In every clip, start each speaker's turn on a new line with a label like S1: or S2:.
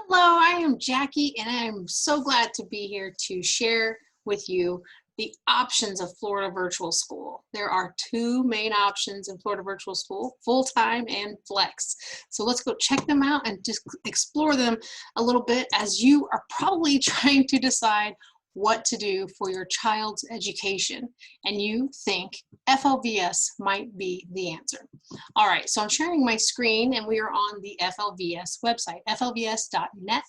S1: Hello, I am Jackie, and I am so glad to be here to share with you the options of Florida Virtual School. There are two main options in Florida Virtual School, full-time and flex. So let's go check them out and just explore them a little bit as you are probably trying to decide what to do for your child's education, and you think FLVS might be the answer. All right, so I'm sharing my screen and we are on the FLVS website, flvs.net.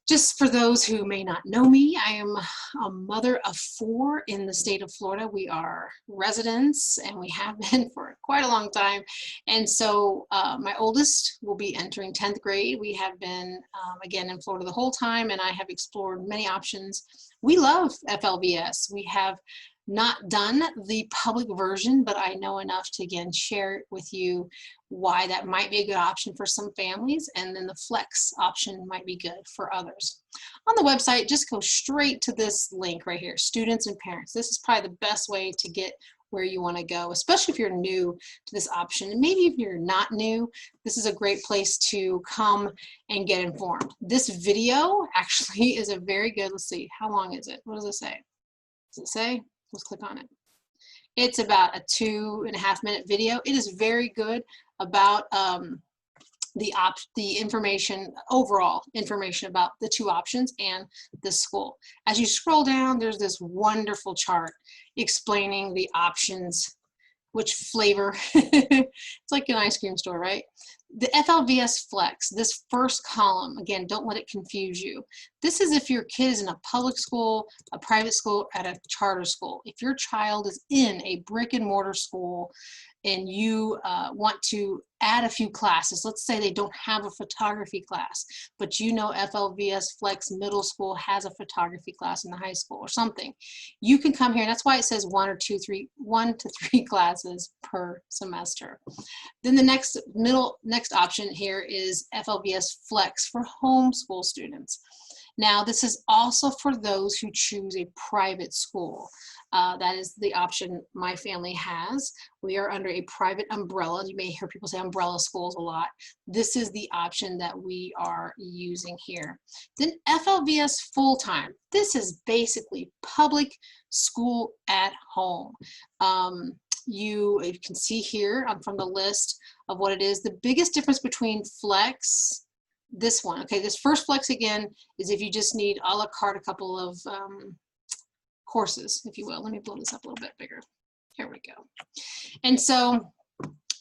S1: Just for those who may not know me, I am a mother of 4 in the state of Florida. We are residents and we have been for quite a long time. And so my oldest will be entering 10th grade. We have been, again, in Florida the whole time, and I have explored many options. We love FLVS. We have not done the public version, but I know enough to, again, share with you why that might be a good option for some families, and then the flex option might be good for others. On the website, just go straight to this link right here, students and parents. This is probably the best way to get where you want to go, especially if you're new to this option. And maybe if you're not new, this is a great place to come and get informed. This video actually is a very good, let's see, how long is it? What does it say? Does it say? Let's click on it. It's about a 2.5-minute video. It is very good about the information, overall information about the two options and the school. As you scroll down, there's this wonderful chart explaining the options, which flavor. It's like an ice cream store, right? The FLVS Flex, this first column, again, don't let it confuse you. This is if your kid is in a public school, a private school, at a charter school. If your child is in a brick and mortar school and you want to add a few classes, let's say they don't have a photography class, but you know FLVS Flex Middle School has a photography class in the high school or something, you can come here, and that's why it says 1 to 3 classes per semester. Then the next option here is FLVS Flex for homeschool students. Now, this is also for those who choose a private school. That is the option my family has. We are under a private umbrella. You may hear people say umbrella schools a lot. This is the option that we are using here. Then FLVS Full-Time. This is basically public school at home. You can see here from the list of what it is. The biggest difference between Flex, this one, okay, this first Flex again is if you just need a la carte a couple of courses, if you will. Let me blow this up a little bit bigger. Here we go. And so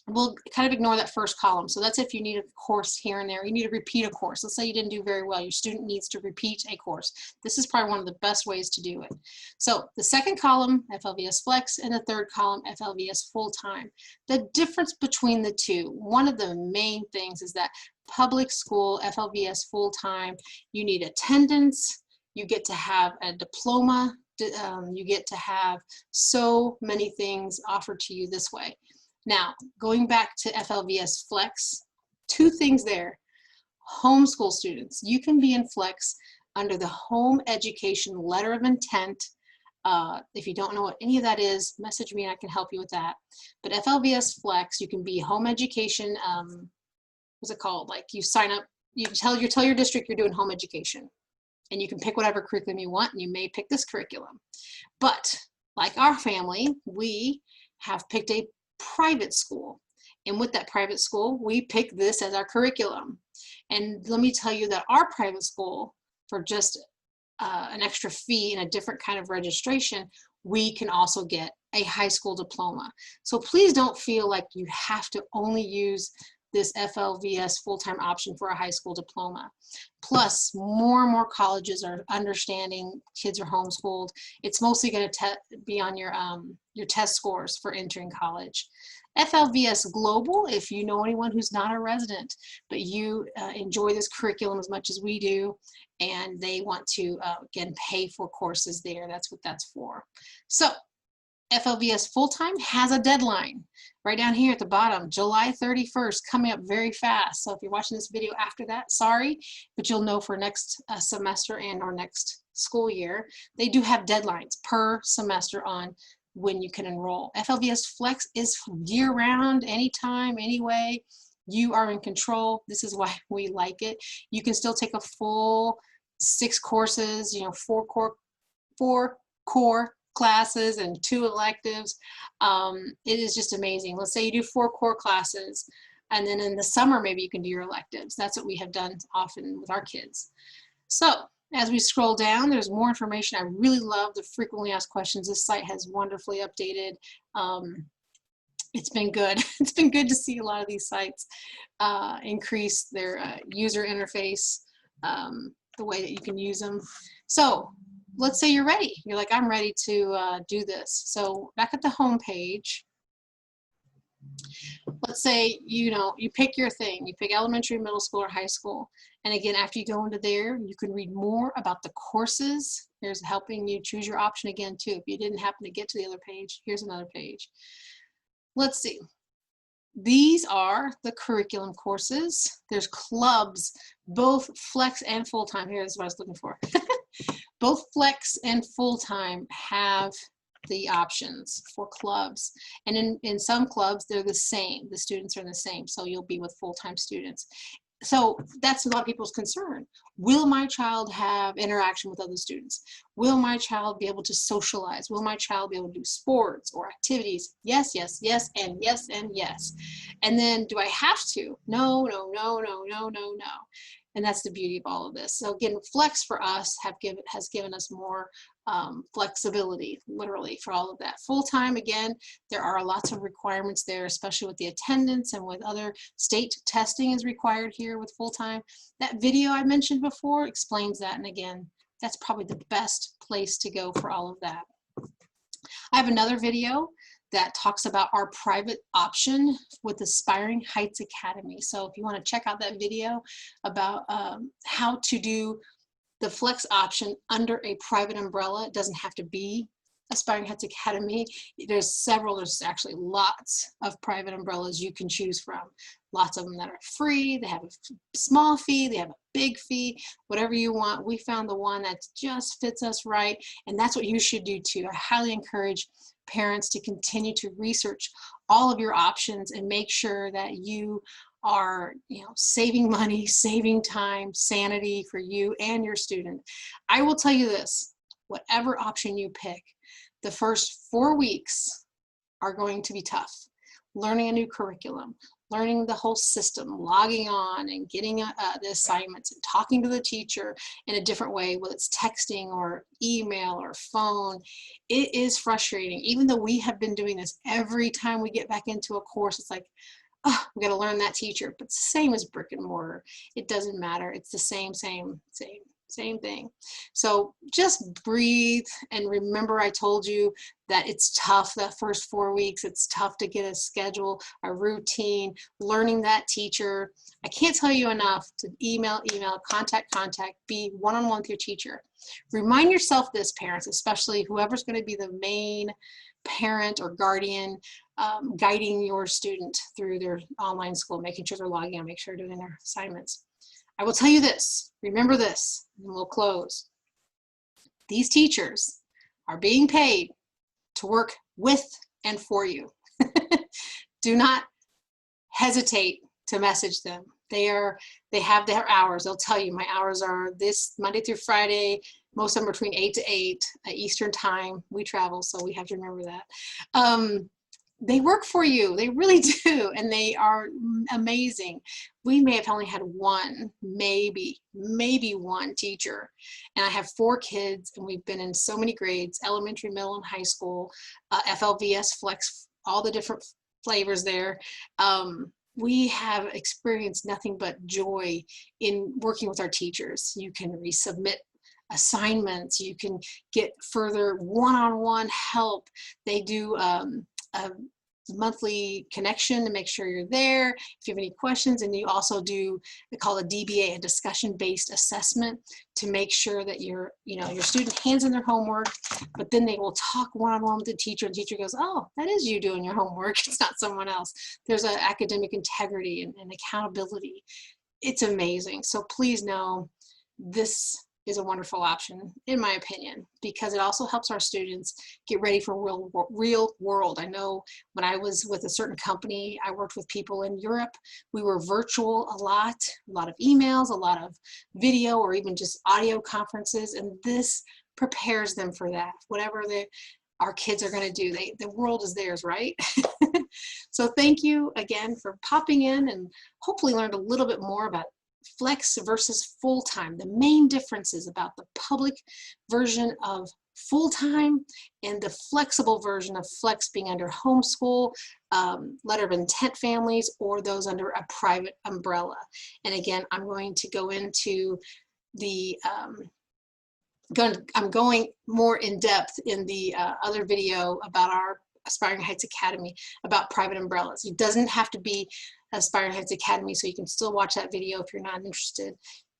S1: we'll kind of ignore that first column. So that's if you need a course here and there. You need to repeat a course. Let's say you didn't do very well. Your student needs to repeat a course. This is probably one of the best ways to do it. So the second column, FLVS Flex, and the third column, FLVS Full-Time. The difference between the two, one of the main things is that public school, FLVS Full-Time, you need attendance, you get to have a diploma, you get to have so many things offered to you this way. Now, going back to FLVS Flex, 2 things there. Homeschool students, you can be in Flex under the Home Education Letter of Intent. If you don't know what any of that is, message me and I can help you with that. But FLVS Flex, you can be home education, what's it called? Like you sign up, you tell your district you're doing home education. And you can pick whatever curriculum you want, and you may pick this curriculum. But like our family, we have picked a private school. And with that private school, we pick this as our curriculum. And let me tell you that our private school, for just an extra fee and a different kind of registration, we can also get a high school diploma. So please don't feel like you have to only use this FLVS Full-Time option for a high school diploma. Plus, more and more colleges are understanding kids are homeschooled. It's mostly going to be on your test scores for entering college. FLVS Global, if you know anyone who's not a resident, but you enjoy this curriculum as much as we do, and they want to, again, pay for courses there, that's what that's for. So, FLVS Full-Time has a deadline right down here at the bottom, July 31st, coming up very fast. So if you're watching this video after that, sorry, but you'll know for next semester and or next school year. They do have deadlines per semester on when you can enroll. FLVS Flex is year-round, anytime, anyway. You are in control. This is why we like it. You can still take a full 6 courses, you know, 4 core classes and 2 electives. It is just amazing. Let's say you do 4 core classes, and then in the summer, maybe you can do your electives. That's what we have done often with our kids. So as we scroll down, there's more information. I really love the frequently asked questions. This site has wonderfully updated. It's been good. It's been good to see a lot of these sites increase their user interface, the way that you can use them. So let's say you're ready. You're like, I'm ready to do this. So back at the home page, let's say, you know, you pick your thing. You pick elementary, middle school, or high school. And again, after you go into there, you can read more about the courses. Here's helping you choose your option again, too. If you didn't happen to get to the other page, here's another page. Let's see. These are the curriculum courses. There's clubs, both flex and full-time. Here's what I was looking for. Both flex and full-time have the options for clubs. And in some clubs, they're the same. The students are the same. So you'll be with full-time students. So that's a lot of people's concern. Will my child have interaction with other students? Will my child be able to socialize? Will my child be able to do sports or activities? Yes, yes, yes, and yes, and yes. And then do I have to? No, no, no, no, no, no, no. And that's the beauty of all of this. So again, flex for us has given us more flexibility, literally, for all of that. Full-time, again, there are lots of requirements there, especially with the attendance and with other state testing is required here with full-time. That video I mentioned before explains that. And again, that's probably the best place to go for all of that. I have another video that talks about our private option with Aspiring Heights Academy. So if you want to check out that video about how to do the flex option under a private umbrella, it doesn't have to be Aspiring Heights Academy. There's actually lots of private umbrellas you can choose from. Lots of them that are free, they have a small fee, they have a big fee, whatever you want. We found the one that just fits us right, and that's what you should do too. I highly encourage parents to continue to research all of your options and make sure that you are, you know, saving money, saving time, sanity for you and your student. I will tell you this, whatever option you pick, the first 4 weeks are going to be tough. Learning a new curriculum, learning the whole system, logging on and getting the assignments and talking to the teacher in a different way, whether it's texting or email or phone. It is frustrating. Even though we have been doing this every time we get back into a course, it's like, oh, we got to learn that teacher. But it's the same as brick and mortar. It doesn't matter. It's the same thing. So just breathe and remember I told you that it's tough that first 4 weeks. It's tough to get a schedule, a routine, learning that teacher. I can't tell you enough to email, contact, be one-on-one with your teacher. Remind yourself this, parents, especially whoever's going to be the main parent or guardian guiding your student through their online school, making sure they're logging on, make sure they're doing their assignments. I will tell you this, remember this, and we'll close. These teachers are being paid to work with and for you. Do not hesitate to message them. They have their hours. They'll tell you my hours are this Monday through Friday, most of them between 8 to 8 Eastern time. We travel, so we have to remember that. They work for you, they really do, and they are amazing. We may have only had one, maybe one teacher, and I have 4 kids, and we've been in so many grades, elementary, middle, and high school, FLVS, Flex, all the different flavors there. We have experienced nothing but joy in working with our teachers. You can resubmit assignments, you can get further one-on-one help. They do a monthly connection to make sure you're there if you have any questions, and you also do, they call a DBA, a discussion-based assessment, to make sure that your student hands in their homework, but then they will talk one-on-one with the teacher, and the teacher goes, oh, that is you doing your homework, it's not someone else. There's an academic integrity and accountability. It's amazing. So please know this is a wonderful option, in my opinion, because it also helps our students get ready for real world. I know when I was with a certain company, I worked with people in Europe. We were virtual a lot of emails, a lot of video, or even just audio conferences, and this prepares them for that. Whatever our kids are going to do, the world is theirs, right? So thank you again for popping in, and hopefully learned a little bit more about flex versus full-time, the main differences about the public version of full-time and the flexible version of flex being under homeschool, letter of intent families, or those under a private umbrella. And again, I'm going to go into the I'm going more in depth in the other video about our Aspiring Heights Academy about private umbrellas. It doesn't have to be Aspiring Heights Academy, so you can still watch that video if you're not interested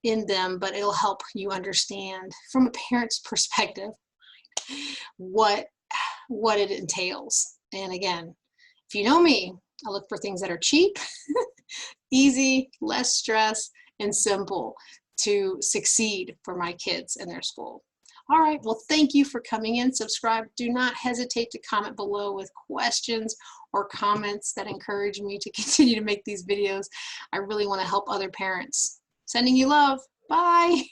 S1: in them, but it'll help you understand from a parent's perspective what it entails. And again, if you know me, I look for things that are cheap, easy, less stress, and simple to succeed for my kids in their school. All right, well, thank you for coming in. Subscribe. Do not hesitate to comment below with questions or comments that encourage me to continue to make these videos. I really want to help other parents. Sending you love. Bye.